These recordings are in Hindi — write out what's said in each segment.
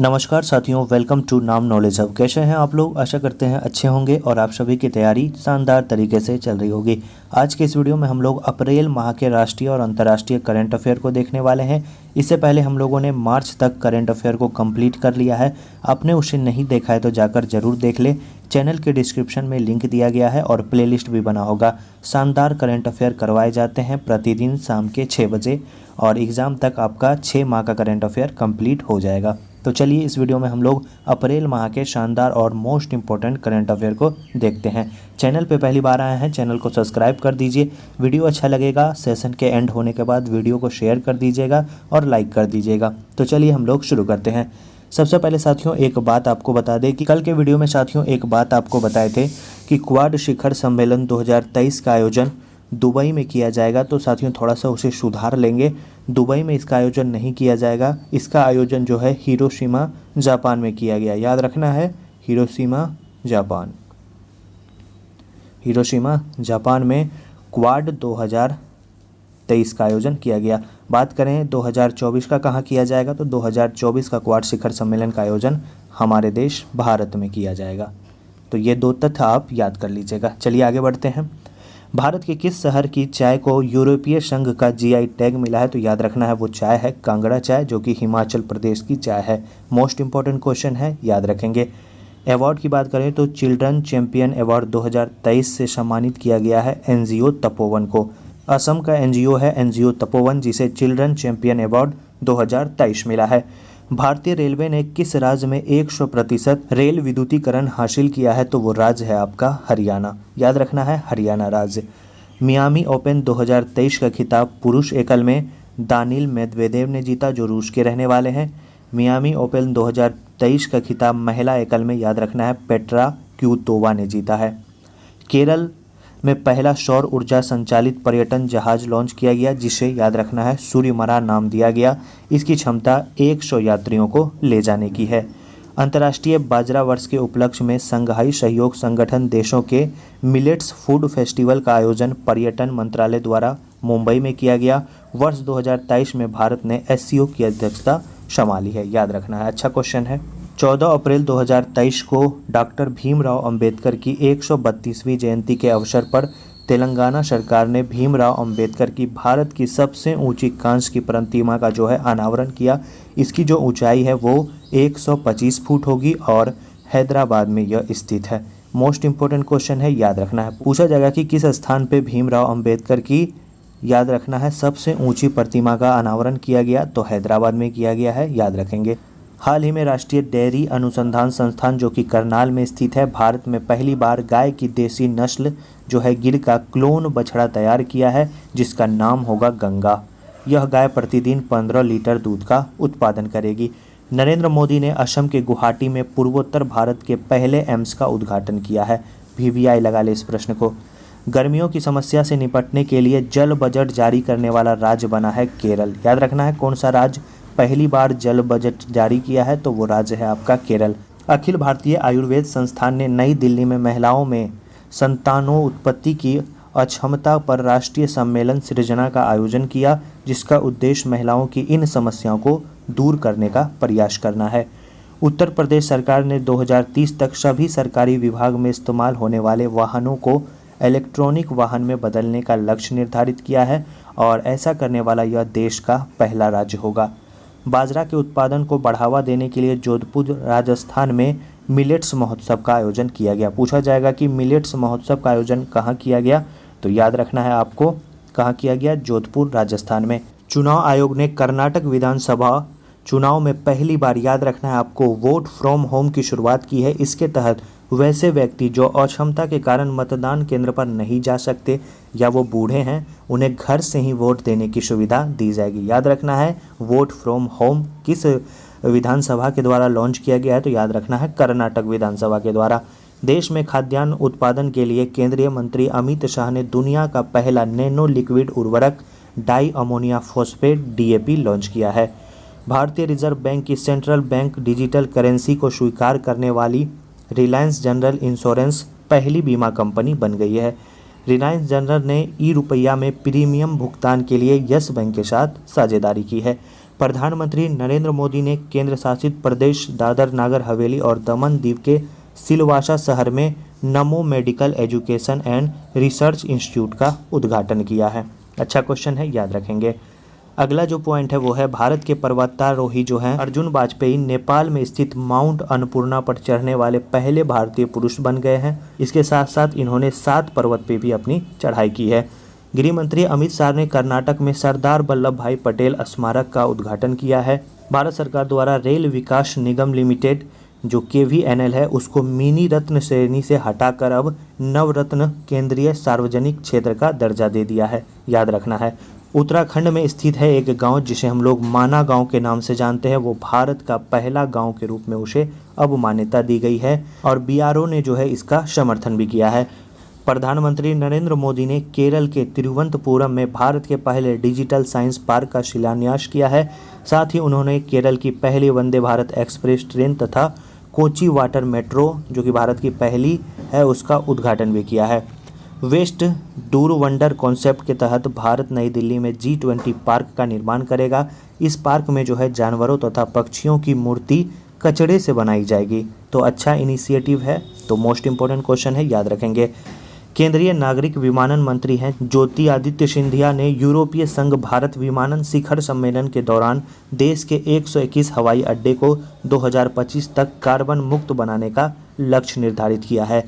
नमस्कार साथियों, वेलकम टू नाम नॉलेज हब। कैसे हैं आप लोग? आशा करते हैं अच्छे होंगे और आप सभी की तैयारी शानदार तरीके से चल रही होगी। आज के इस वीडियो में हम लोग अप्रैल माह के राष्ट्रीय और अंतर्राष्ट्रीय करंट अफेयर को देखने वाले हैं। इससे पहले हम लोगों ने मार्च तक करंट अफेयर को कंप्लीट कर लिया है। आपने उसे नहीं देखा है तो जाकर जरूर देख ले। चैनल के डिस्क्रिप्शन में लिंक दिया गया है और प्लेलिस्ट भी बना होगा। शानदार करंट अफेयर करवाए जाते हैं प्रतिदिन शाम के 6 बजे और एग्ज़ाम तक आपका 6 माह का करंट अफेयर कंप्लीट हो जाएगा। तो चलिए इस वीडियो में हम लोग अप्रैल माह के शानदार और मोस्ट इंपॉर्टेंट करंट अफेयर को देखते हैं। चैनल पे पहली बार आए हैं, चैनल को सब्सक्राइब कर दीजिए। वीडियो अच्छा लगेगा सेशन के एंड होने के बाद वीडियो को शेयर कर दीजिएगा और लाइक कर दीजिएगा। तो चलिए हम लोग शुरू करते हैं। सबसे पहले साथियों एक बात आपको बता दें कि कल के वीडियो में साथियों एक बात आपको बताए थे कि क्वाड शिखर सम्मेलन 2023 का आयोजन दुबई में किया जाएगा। तो साथियों थोड़ा सा उसे सुधार लेंगे। दुबई में इसका आयोजन नहीं किया जाएगा। इसका आयोजन जो है हिरोशिमा जापान में किया गया। याद रखना है, हिरोशिमा जापान। हिरोशिमा जापान में क्वाड 2023 का आयोजन किया गया। बात करें 2024 का कहाँ किया जाएगा, तो 2024 का क्वाड शिखर सम्मेलन का आयोजन हमारे देश भारत में किया जाएगा। तो ये दो तथ्य आप याद कर लीजिएगा। चलिए आगे बढ़ते हैं। भारत के किस शहर की चाय को यूरोपीय संघ का जीआई टैग मिला है, तो याद रखना है वो चाय है कांगड़ा चाय, जो कि हिमाचल प्रदेश की चाय है। मोस्ट इंपॉर्टेंट क्वेश्चन है, याद रखेंगे। अवार्ड की बात करें तो चिल्ड्रन चैंपियन अवार्ड 2023 से सम्मानित किया गया है एनजीओ तपोवन को। असम का एनजीओ है एनजीओ तपोवन, जिसे चिल्ड्रन चैंपियन अवार्ड 2023 मिला है। भारतीय रेलवे ने किस राज्य में 100% रेल विद्युतीकरण हासिल किया है, तो वो राज्य है आपका हरियाणा। याद रखना है, हरियाणा राज्य। मियामी ओपन 2023 का खिताब पुरुष एकल में दानिल मेदवेदेव ने जीता, जो रूस के रहने वाले हैं। मियामी ओपन 2023 का खिताब महिला एकल में, याद रखना है, पेट्रा क्वितोवा ने जीता है। केरल में पहला सौर ऊर्जा संचालित पर्यटन जहाज लॉन्च किया गया, जिसे याद रखना है सूर्यमरा नाम दिया गया। इसकी क्षमता 100 यात्रियों को ले जाने की है। अंतर्राष्ट्रीय बाजरा वर्ष के उपलक्ष्य में संघाई सहयोग संगठन देशों के मिलेट्स फूड फेस्टिवल का आयोजन पर्यटन मंत्रालय द्वारा मुंबई में किया गया। वर्ष 2023 में भारत ने एससीओ की अध्यक्षता संभाली है। याद रखना है, अच्छा क्वेश्चन है। 14 अप्रैल 2023 को डॉक्टर भीमराव अंबेडकर की 132वीं जयंती के अवसर पर तेलंगाना सरकार ने भीमराव अंबेडकर की भारत की सबसे ऊंची कांस्य की प्रतिमा का जो है अनावरण किया। इसकी जो ऊंचाई है वो 125 फुट होगी और हैदराबाद में यह स्थित है। मोस्ट इंपॉर्टेंट क्वेश्चन है, याद रखना है। पूछा जाएगा कि किस स्थान पे भीमराव अंबेडकर की, याद रखना है, सबसे ऊंची प्रतिमा का अनावरण किया गया, तो हैदराबाद में किया गया है। याद रखेंगे। हाल ही में राष्ट्रीय डेयरी अनुसंधान संस्थान, जो कि करनाल में स्थित है, भारत में पहली बार गाय की देसी नस्ल जो है गिर का क्लोन बछड़ा तैयार किया है, जिसका नाम होगा गंगा। यह गाय प्रतिदिन 15 लीटर दूध का उत्पादन करेगी। नरेंद्र मोदी ने असम के गुवाहाटी में पूर्वोत्तर भारत के पहले एम्स का उद्घाटन किया है। VVI लगा ले इस प्रश्न को। गर्मियों की समस्या से निपटने के लिए जल बजट जारी करने वाला राज्य बना है केरल। याद रखना है कौन सा राज्य पहली बार जल बजट जारी किया है, तो वो राज्य है आपका केरल। अखिल भारतीय आयुर्वेद संस्थान ने नई दिल्ली में महिलाओं में संतानोत्पत्ति की अक्षमता पर राष्ट्रीय सम्मेलन सृजना का आयोजन किया, जिसका उद्देश्य महिलाओं की इन समस्याओं को दूर करने का प्रयास करना है। उत्तर प्रदेश सरकार ने 2030 तक सभी सरकारी विभाग में इस्तेमाल होने वाले वाहनों को इलेक्ट्रॉनिक वाहन में बदलने का लक्ष्य निर्धारित किया है और ऐसा करने वाला यह देश का पहला राज्य होगा। बाजरा के उत्पादन को बढ़ावा देने के लिए जोधपुर राजस्थान में मिलेट्स महोत्सव का आयोजन किया गया। पूछा जाएगा कि मिलेट्स महोत्सव का आयोजन कहाँ किया गया, तो याद रखना है आपको कहाँ किया गया, जोधपुर राजस्थान में। चुनाव आयोग ने कर्नाटक विधानसभा चुनाव में पहली बार, याद रखना है आपको, वोट फ्रॉम होम की शुरुआत की है। इसके तहत वैसे व्यक्ति जो अक्षमता के कारण मतदान केंद्र पर नहीं जा सकते या वो बूढ़े हैं, उन्हें घर से ही वोट देने की सुविधा दी जाएगी। याद रखना है वोट फ्रॉम होम किस विधानसभा के द्वारा लॉन्च किया गया है, तो याद रखना है कर्नाटक विधानसभा के द्वारा। देश में खाद्यान्न उत्पादन के लिए केंद्रीय मंत्री अमित शाह ने दुनिया का पहला नैनो लिक्विड उर्वरक di ammonia phosphate DAP launch किया है। भारतीय रिजर्व बैंक की सेंट्रल बैंक डिजिटल करेंसी को स्वीकार करने वाली रिलायंस जनरल इंश्योरेंस पहली बीमा कंपनी बन गई है। रिलायंस जनरल ने ई-रुपया में प्रीमियम भुगतान के लिए यस बैंक के साथ साझेदारी की है। प्रधानमंत्री नरेंद्र मोदी ने केंद्र शासित प्रदेश दादर नागर हवेली और दमन दीव के सिलवासा शहर में नमो medical education and research institute का उद्घाटन किया है। अच्छा क्वेश्चन है, याद रखेंगे। अगला जो पॉइंट है वो है भारत के पर्वतारोही जो हैं अर्जुन वाजपेयी नेपाल में स्थित माउंट अन्नपूर्णा पर चढ़ने वाले पहले भारतीय पुरुष बन गए हैं। इसके साथ साथ इन्होंने 7 पर्वत पे भी अपनी चढ़ाई की है। गृह मंत्री अमित शाह ने कर्नाटक में सरदार वल्लभ भाई पटेल स्मारक का उद्घाटन किया है। भारत सरकार द्वारा रेल विकास निगम लिमिटेड जो KVNL है उसको मिनी रत्न श्रेणी से हटाकर अब नवरत्न केंद्रीय सार्वजनिक क्षेत्र का दर्जा दे दिया है, याद रखना है। उत्तराखंड में स्थित है एक गांव जिसे हम लोग माना गांव के नाम से जानते हैं, वो भारत का पहला गांव के रूप में उसे अब मान्यता दी गई है और BRO ने जो है इसका समर्थन भी किया है। प्रधानमंत्री नरेंद्र मोदी ने केरल के तिरुवनंतपुरम में भारत के पहले डिजिटल साइंस पार्क का शिलान्यास किया है। साथ ही उन्होंने केरल की पहली वंदे भारत एक्सप्रेस ट्रेन तथा कोची वाटर मेट्रो जो कि भारत की पहली है उसका उद्घाटन भी किया है। वेस्ट डूर वंडर कॉन्सेप्ट के तहत भारत नई दिल्ली में G20 पार्क का निर्माण करेगा। इस पार्क में जो है जानवरों तथा पक्षियों की मूर्ति कचड़े से बनाई जाएगी। तो अच्छा इनिशिएटिव है। तो मोस्ट इम्पोर्टेंट क्वेश्चन है, याद रखेंगे। केंद्रीय नागरिक विमानन मंत्री हैं ज्योतिरादित्य सिंधिया ने यूरोपीय संघ भारत विमानन शिखर सम्मेलन के दौरान देश के 121 हवाई अड्डे को 2025 तक कार्बन मुक्त बनाने का लक्ष्य निर्धारित किया है।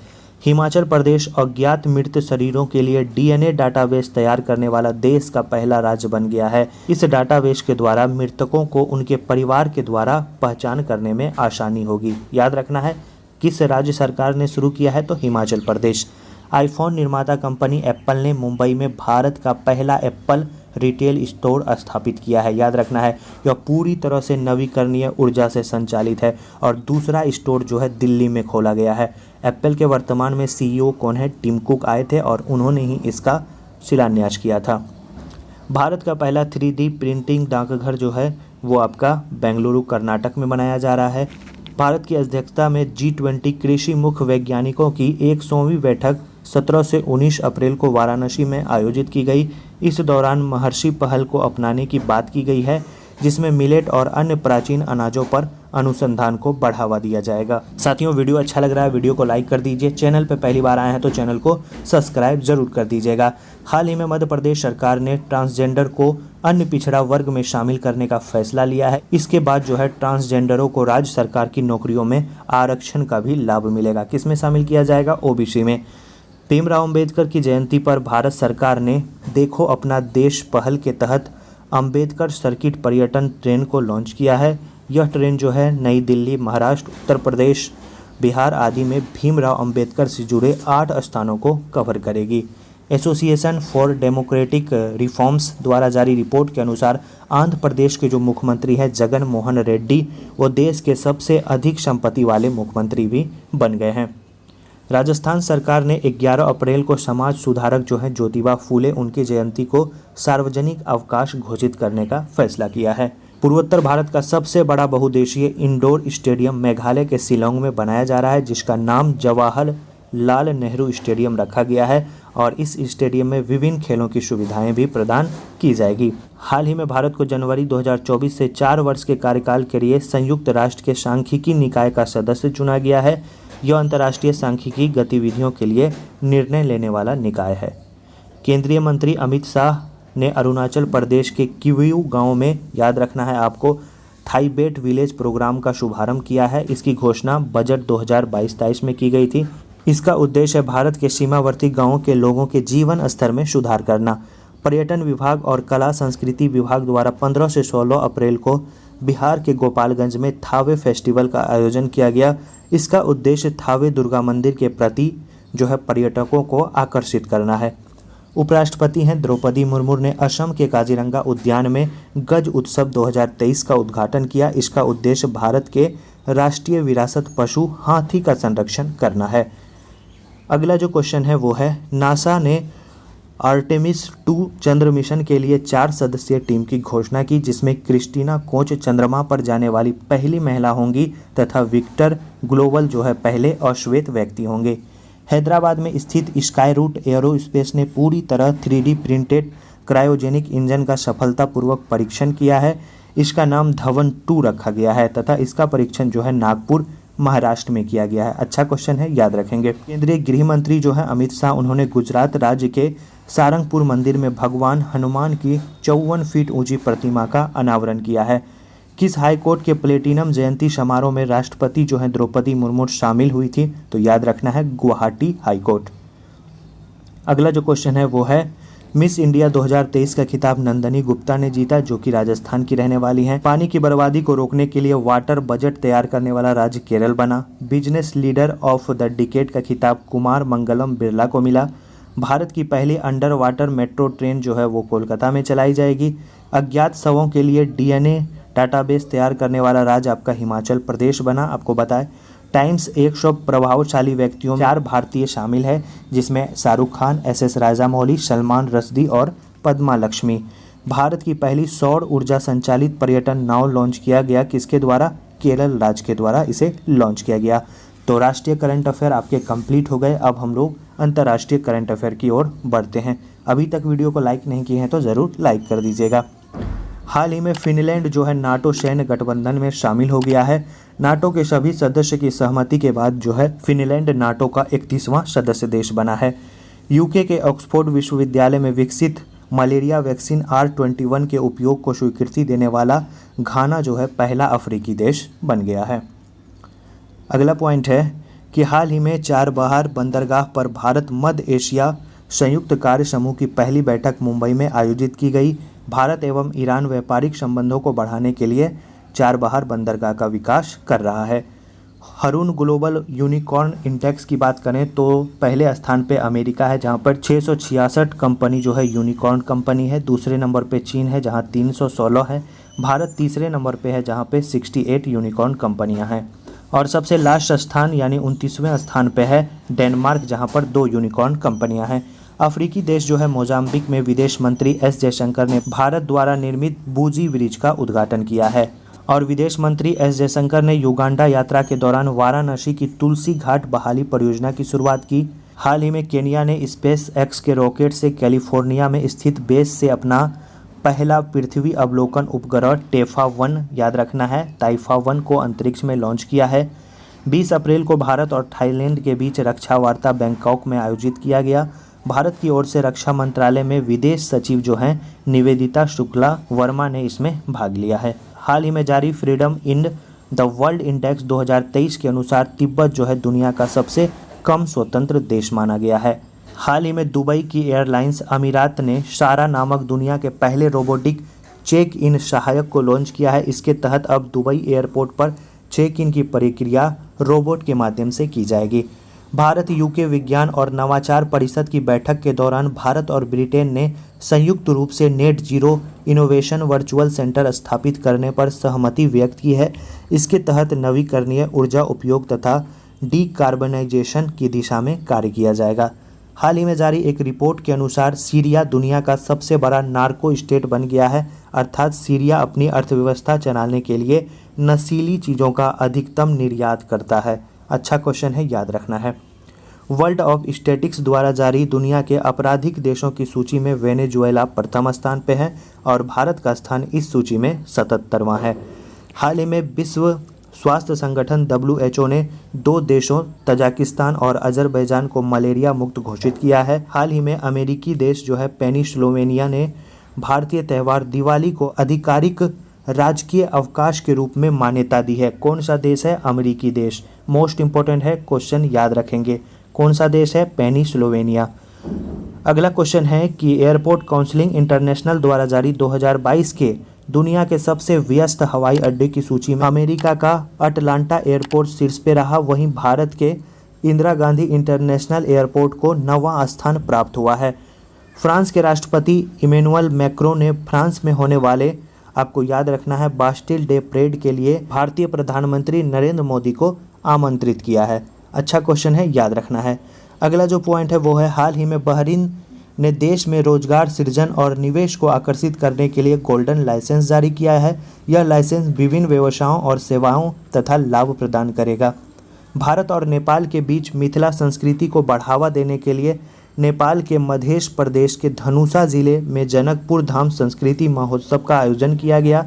हिमाचल प्रदेश अज्ञात मृत शरीरों के लिए DNA डाटाबेस तैयार करने वाला देश का पहला राज्य बन गया है। इस डाटाबेस के द्वारा मृतकों को उनके परिवार के द्वारा पहचान करने में आसानी होगी। याद रखना है किस राज्य सरकार ने शुरू किया है, तो हिमाचल प्रदेश। आईफोन निर्माता कंपनी एप्पल ने मुंबई में भारत का पहला एप्पल रिटेल स्टोर स्थापित किया है। याद रखना है यह पूरी तरह से नवीकरणीय ऊर्जा से संचालित है और दूसरा स्टोर जो है दिल्ली में खोला गया है। एप्पल के वर्तमान में CEO कौन है? टिम कुक आए थे और उन्होंने ही इसका शिलान्यास किया था। भारत का पहला 3D प्रिंटिंग डाकघर जो है वो आपका बेंगलुरु कर्नाटक में बनाया जा रहा है। भारत की अध्यक्षता में G20 कृषि मुख्य वैज्ञानिकों की 100वीं बैठक 17 से 19 अप्रैल को वाराणसी में आयोजित की गई। इस दौरान महर्षि पहल को अपनाने की बात की गई है जिसमें मिलेट और अन्य प्राचीन अनाजों पर अनुसंधान को बढ़ावा दिया जाएगा। साथियों, वीडियो अच्छा लग रहा है वीडियो को लाइक कर दीजिए। चैनल पर पहली बार आए हैं तो चैनल को सब्सक्राइब जरूर कर दीजिएगा। हाल ही में मध्य प्रदेश सरकार ने ट्रांसजेंडर को अन्य पिछड़ा वर्ग में शामिल करने का फैसला लिया है। इसके बाद जो है ट्रांसजेंडरों को राज्य सरकार की नौकरियों में आरक्षण का भी लाभ मिलेगा। किस में शामिल किया जाएगा? OBC में। भीमराव अंबेडकर की जयंती पर भारत सरकार ने देखो अपना देश पहल के तहत अंबेडकर सर्किट पर्यटन ट्रेन को लॉन्च किया है। यह ट्रेन जो है नई दिल्ली, महाराष्ट्र, उत्तर प्रदेश, बिहार आदि में भीमराव अंबेडकर से जुड़े 8 स्थानों को कवर करेगी। एसोसिएशन फॉर डेमोक्रेटिक रिफॉर्म्स द्वारा जारी रिपोर्ट के अनुसार आंध्र प्रदेश के जो मुख्यमंत्री हैं जगन मोहन रेड्डी वो देश के सबसे अधिक संपत्ति वाले मुख्यमंत्री भी बन गए हैं। राजस्थान सरकार ने 11 अप्रैल को समाज सुधारक जो हैं ज्योतिबा फूले उनकी जयंती को सार्वजनिक अवकाश घोषित करने का फैसला किया है। पूर्वोत्तर भारत का सबसे बड़ा बहुउद्देशीय इंडोर स्टेडियम मेघालय के शिलोंग में बनाया जा रहा है जिसका नाम जवाहर लाल नेहरू स्टेडियम रखा गया है और इस स्टेडियम में विभिन्न खेलों की सुविधाएं भी प्रदान की जाएगी। हाल ही में भारत को जनवरी 2024 से 4 वर्ष के कार्यकाल के लिए संयुक्त राष्ट्र के सांख्यिकी निकाय का सदस्य चुना गया है। यह अंतर्राष्ट्रीय सांख्यिकी गतिविधियों के लिए निर्णय लेने वाला निकाय है। केंद्रीय मंत्री अमित शाह ने अरुणाचल प्रदेश के किवयू गांव में, याद रखना है आपको, थाईबेट विलेज प्रोग्राम का शुभारंभ किया है। इसकी घोषणा बजट 2022-23 में की गई थी। इसका उद्देश्य है भारत के सीमावर्ती गांवों के लोगों के जीवन स्तर में सुधार करना। पर्यटन विभाग और कला संस्कृति विभाग द्वारा 15 से 16 अप्रैल को बिहार के गोपालगंज में थावे फेस्टिवल का आयोजन किया गया। इसका उद्देश्य थावे दुर्गा मंदिर के प्रति जो है पर्यटकों को आकर्षित करना है। उपराष्ट्रपति हैं द्रौपदी मुर्मू ने असम के काजीरंगा उद्यान में गज उत्सव 2023 का उद्घाटन किया। इसका उद्देश्य भारत के राष्ट्रीय विरासत पशु हाथी का संरक्षण करना है। अगला जो क्वेश्चन है वो है, नासा ने आर्टेमिस 2 चंद्र मिशन के लिए 4 सदस्यीय टीम की घोषणा की जिसमें क्रिस्टीना कोच चंद्रमा पर जाने वाली पहली महिला होंगी तथा विक्टर ग्लोबल जो है पहले अश्वेत व्यक्ति होंगे। हैदराबाद में स्थित स्काई रूट एरोस्पेस ने पूरी तरह 3D प्रिंटेड क्रायोजेनिक इंजन का सफलतापूर्वक परीक्षण किया है। इसका नाम धवन 2 रखा गया है तथा इसका परीक्षण जो है नागपुर महाराष्ट्र में किया गया है। अच्छा क्वेश्चन है, याद रखेंगे। केंद्रीय गृह मंत्री जो है अमित शाह, उन्होंने गुजरात राज्य के सारंगपुर मंदिर में भगवान हनुमान की 54 फीट ऊंची प्रतिमा का अनावरण किया है। किस हाई कोर्ट के प्लेटिनम जयंती समारोह में राष्ट्रपति जो है द्रौपदी मुर्मू शामिल हुई थी? तो याद रखना है गुवाहाटी हाई कोर्ट। अगला जो क्वेश्चन है वो है मिस इंडिया 2023 का खिताब नंदनी गुप्ता ने जीता, जो कि राजस्थान की रहने वाली हैं। पानी की बर्बादी को रोकने के लिए वाटर बजट तैयार करने वाला राज्य केरल बना। Business leader of the decade का खिताब कुमार मंगलम बिरला को मिला। भारत की पहली अंडर वाटर मेट्रो ट्रेन जो है वो कोलकाता में चलाई जाएगी। अज्ञात शवों के लिए डीएनए डाटाबेस तैयार करने वाला राज्य आपका हिमाचल प्रदेश बना। आपको बताएं टाइम्स 100 प्रभावशाली व्यक्तियों में 4 भारतीय शामिल है, जिसमें शाहरुख खान, एस राजामौली, सलमान रश्दी और पद्मा लक्ष्मी। भारत की पहली सौर ऊर्जा संचालित पर्यटन नाव लॉन्च किया गया, किसके द्वारा? केरल राज्य के द्वारा इसे लॉन्च किया गया। तो राष्ट्रीय करंट अफेयर आपके कंप्लीट हो गए। अब हम लोग अंतर्राष्ट्रीय करंट अफेयर की ओर बढ़ते हैं। अभी तक वीडियो को लाइक नहीं किए हैं तो ज़रूर लाइक कर दीजिएगा। हाल ही में फिनलैंड जो है नाटो सैन्य गठबंधन में शामिल हो गया है। नाटो के सभी सदस्य की सहमति के बाद जो है फिनलैंड नाटो का 31वां सदस्य देश बना है। यूके के ऑक्सफोर्ड विश्वविद्यालय में विकसित मलेरिया वैक्सीन R21 के उपयोग को स्वीकृति देने वाला घाना जो है पहला अफ्रीकी देश बन गया है। अगला पॉइंट है कि हाल ही में चारबाग बंदरगाह पर भारत मध्य एशिया संयुक्त कार्य समूह की पहली बैठक मुंबई में आयोजित की गई। भारत एवं ईरान व्यापारिक संबंधों को बढ़ाने के लिए चारबाग बंदरगाह का विकास कर रहा है। हरून ग्लोबल यूनिकॉर्न इंडेक्स की बात करें तो पहले स्थान पे अमेरिका है, जहां पर 666 कंपनी जो है यूनिकॉर्न कंपनी है। दूसरे नंबर पे चीन है, जहां 316 है। भारत तीसरे नंबर पे है, जहां पे 68 यूनिकॉर्न कंपनियां हैं। और सबसे लास्ट स्थान यानी 29वें स्थान पे है डेनमार्क, जहां पर 2 यूनिकॉर्न कंपनियां हैं। अफ्रीकी देश जो है मोजाम्बिक में विदेश मंत्री एस जयशंकर ने भारत द्वारा निर्मित बूजी ब्रिज का उद्घाटन किया है। और विदेश मंत्री एस जयशंकर ने युगांडा यात्रा के दौरान वाराणसी की तुलसी घाट बहाली परियोजना की शुरुआत की। हाल ही में केन्या ने स्पेस एक्स के रॉकेट से कैलिफोर्निया में स्थित बेस से अपना पहला पृथ्वी अवलोकन उपग्रह टेफा-1, याद रखना है टाइफा-1 को अंतरिक्ष में लॉन्च किया है। 20 अप्रैल को भारत और थाईलैंड के बीच रक्षा वार्ता बैंकॉक में आयोजित किया गया। भारत की ओर से रक्षा मंत्रालय में विदेश सचिव जो हैं निवेदिता शुक्ला वर्मा ने इसमें भाग लिया है। हाल ही में जारी freedom in the world index 2023 के अनुसार तिब्बत जो है दुनिया का सबसे कम स्वतंत्र देश माना गया है। हाल ही में दुबई की एयरलाइंस अमीरात ने सारा नामक दुनिया के पहले रोबोटिक चेक इन सहायक को लॉन्च किया है। इसके तहत अब दुबई एयरपोर्ट पर चेक इन की प्रक्रिया रोबोट के माध्यम से की जाएगी। भारत यूके विज्ञान और नवाचार परिषद की बैठक के दौरान भारत और ब्रिटेन ने संयुक्त रूप से net zero innovation virtual centre स्थापित करने पर सहमति व्यक्त की है। इसके तहत नवीकरणीय ऊर्जा उपयोग तथा डीकार्बनाइजेशन की दिशा में कार्य किया जाएगा। हाल ही में जारी एक रिपोर्ट के अनुसार सीरिया दुनिया का सबसे बड़ा नार्को स्टेट बन गया है, अर्थात सीरिया अपनी अर्थव्यवस्था चलाने के लिए नशीली चीज़ों का अधिकतम निर्यात करता है। अच्छा क्वेश्चन है, याद रखना है। वर्ल्ड ऑफ स्टैटिस्टिक्स द्वारा जारी दुनिया के आपराधिक देशों की सूची में वेनेजुएला प्रथम स्थान पे है और भारत का स्थान इस सूची में 77वां है। हाल ही में विश्व स्वास्थ्य संगठन WHO ने 2 देशों तजाकिस्तान और अजरबैजान को मलेरिया मुक्त घोषित किया है। हाल ही में अमेरिकी देश जो है पेनिसिल्वेनिया ने भारतीय त्यौहार दिवाली को आधिकारिक राजकीय अवकाश के रूप में मान्यता दी है। कौन सा देश है? अमेरिकी देश। मोस्ट इंपॉर्टेंट है क्वेश्चन, याद रखेंगे। कौन सा देश है? पेनिसिल्वेनिया। अगला क्वेश्चन है कि एयरपोर्ट काउंसिलिंग इंटरनेशनल द्वारा जारी 2022 के दुनिया के सबसे व्यस्त हवाई अड्डे की सूची में अमेरिका का अटलांटा एयरपोर्ट शीर्ष पे रहा। वहीं भारत के इंदिरा गांधी इंटरनेशनल एयरपोर्ट को 9वां स्थान प्राप्त हुआ है। फ्रांस के राष्ट्रपति इमैनुअल मैक्रों ने फ्रांस में होने वाले, आपको याद रखना है, बास्टिल डे परेड के लिए भारतीय प्रधानमंत्री नरेंद्र मोदी को आमंत्रित किया है। अच्छा क्वेश्चन है, याद रखना है। अगला जो पॉइंट है वो है हाल ही में बहरीन ने देश में रोजगार सृजन और निवेश को आकर्षित करने के लिए गोल्डन लाइसेंस जारी किया है। यह लाइसेंस विभिन्न व्यवसायों और सेवाओं तथा लाभ प्रदान करेगा। भारत और नेपाल के बीच मिथिला संस्कृति को बढ़ावा देने के लिए नेपाल के मध्य प्रदेश के धनुषा जिले में जनकपुर धाम संस्कृति महोत्सव का आयोजन किया गया।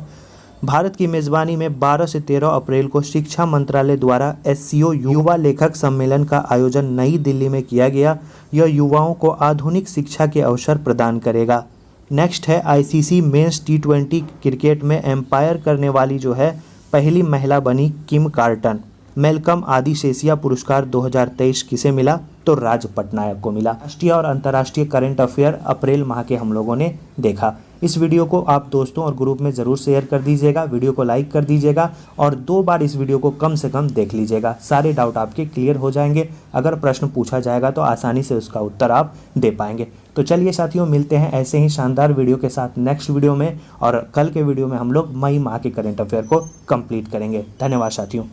भारत की मेज़बानी में 12 से 13 अप्रैल को शिक्षा मंत्रालय द्वारा एससीओ युवा लेखक सम्मेलन का आयोजन नई दिल्ली में किया गया। यह युवाओं को आधुनिक शिक्षा के अवसर प्रदान करेगा। नेक्स्ट है आईसीसी मेंस T20 क्रिकेट में एम्पायर करने वाली जो है पहली महिला बनी किम कार्ल्टन। मेलकम आदिशेषिया पुरस्कार 2023 किसे मिला? तो राज पटनायक को मिला। राष्ट्रीय और अंतर्राष्ट्रीय करंट अफेयर अप्रैल माह के हम लोगों ने देखा। इस वीडियो को आप दोस्तों और ग्रुप में ज़रूर शेयर कर दीजिएगा, वीडियो को लाइक कर दीजिएगा और 2 बार इस वीडियो को कम से कम देख लीजिएगा। सारे डाउट आपके क्लियर हो जाएंगे। अगर प्रश्न पूछा जाएगा तो आसानी से उसका उत्तर आप दे पाएंगे। तो चलिए साथियों, मिलते हैं ऐसे ही शानदार वीडियो के साथ नेक्स्ट वीडियो में, और कल के वीडियो में हम लोग मई माह के करंट अफेयर को कंप्लीट करेंगे। धन्यवाद साथियों।